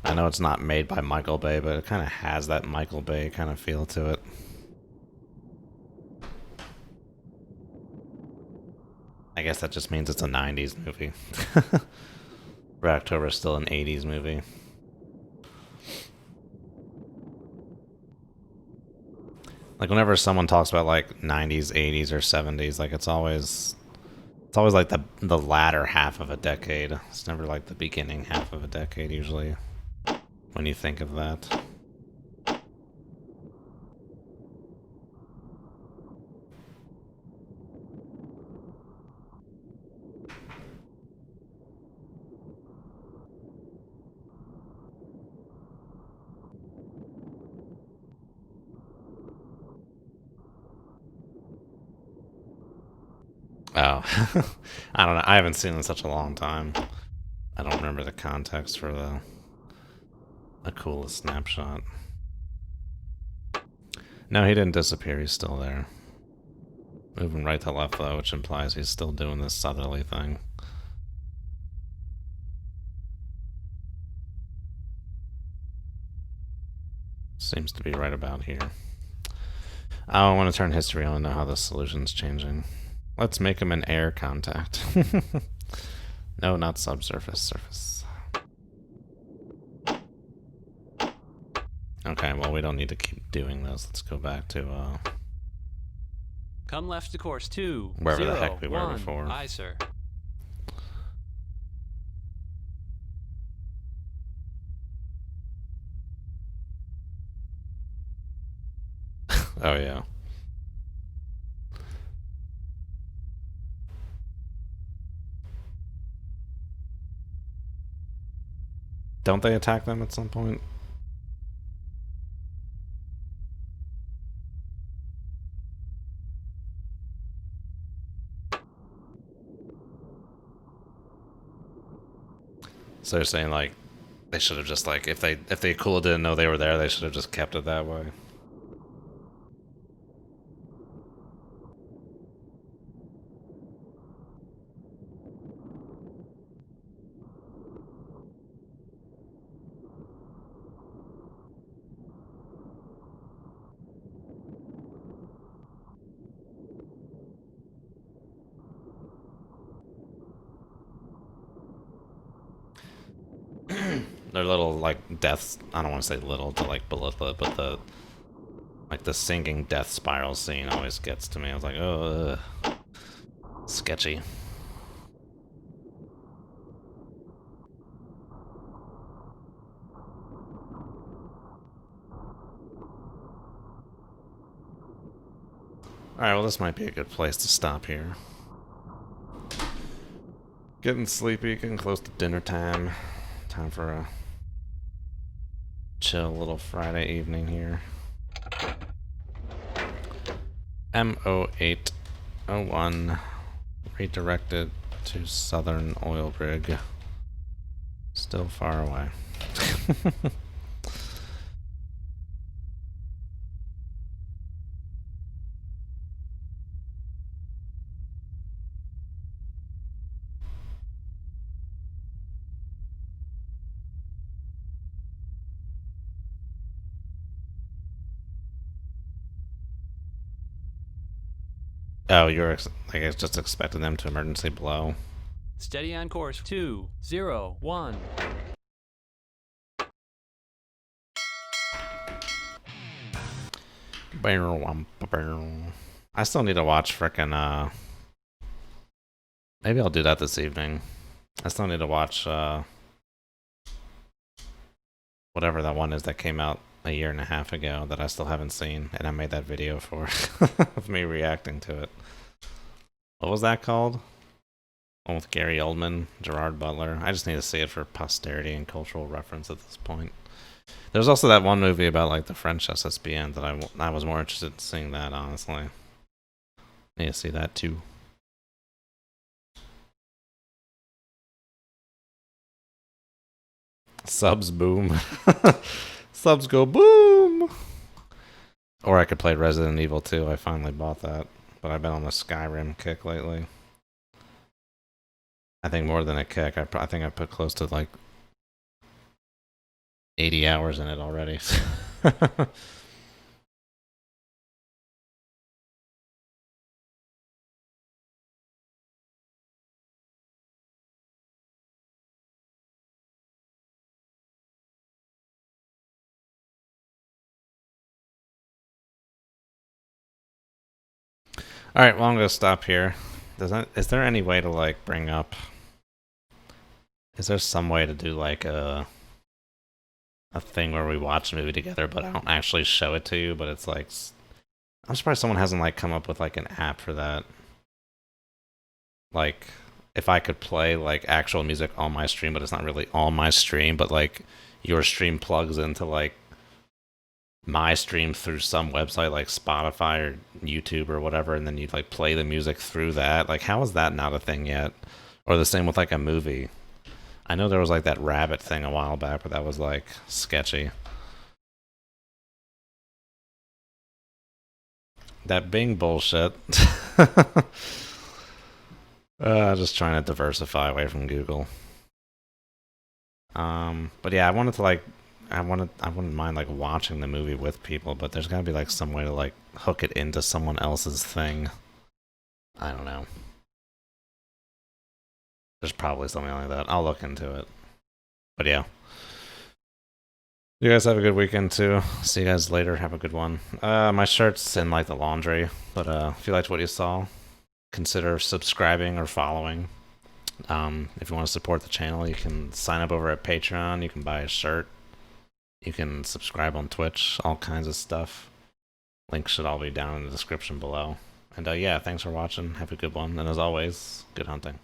I know it's not made by Michael Bay, but it kind of has that Michael Bay kind of feel to it. I guess that just means it's a 90s movie. Red October is still an 80s movie. Like whenever someone talks about like 90s, 80s, or 70s, like it's always like the latter half of a decade. It's never like the beginning half of a decade usually when you think of that. Oh, I don't know. I haven't seen it in such a long time. I don't remember the context for the coolest snapshot. No, he didn't disappear. He's still there. Moving right to left, though, which implies he's still doing this southerly thing. Seems to be right about here. Oh, I want to turn history on and know how the solution's changing. Let's make him an air contact. No, not subsurface, surface. Okay, well, we don't need to keep doing this. Let's go back to, Come left to course 2, wherever 0, the heck we were 1. before. Aye, sir. Oh, yeah. Don't they attack them at some point? So you're saying like they should have just like if the Akula didn't know they were there, they should have just kept it that way. They're little like deaths. I don't want to say little to like belittle it, but the sinking death spiral scene always gets to me. I was like, oh, sketchy. Alright, well this might be a good place to stop here. Getting sleepy, getting close to dinner time. Time for a chill little Friday evening here. M0801 redirected to Southern Oil Rig. Still far away. Oh, you're like I just expected them to emergency blow. Steady on course 2, 0, 1. I still need to watch frickin' maybe I'll do that this evening. I still need to watch whatever that one is that came out a year and a half ago that I still haven't seen, and I made that video for of me reacting to it. What was that called? One with Gary Oldman, Gerard Butler. I just need to see it for posterity and cultural reference at this point. There's also that one movie about like the French SSBN that I was more interested in seeing that, honestly. Need to see that too. Subs boom. Subs go boom. Or I could play Resident Evil 2. I finally bought that. But I've been on the Skyrim kick lately. I think more than a kick. I think I put close to like 80 hours in it already. All right, well, I'm gonna stop here. Is there any way to like bring up? Is there some way to do like a thing where we watch a movie together, but I don't actually show it to you? But it's like, I'm surprised someone hasn't like come up with like an app for that. Like, if I could play like actual music on my stream, but it's not really on my stream, but like your stream plugs into like my stream through some website like Spotify or YouTube or whatever, and then you'd like play the music through that. Like, how is that not a thing yet? Or the same with like a movie. I know there was like that rabbit thing a while back, but that was like sketchy. That Bing bullshit. Just trying to diversify away from Google. But yeah, I wanted to like, I wouldn't mind like watching the movie with people, but there's gotta be like some way to like hook it into someone else's thing. I don't know. There's probably something like that. I'll look into it. But yeah. You guys have a good weekend too. See you guys later. Have a good one. My shirt's in like the laundry, but if you liked what you saw, consider subscribing or following. If you want to support the channel, you can sign up over at Patreon. You can buy a shirt. You can subscribe on Twitch. All kinds of stuff. Links should all be down in the description below. And yeah, thanks for watching. Have a good one. And as always, good hunting.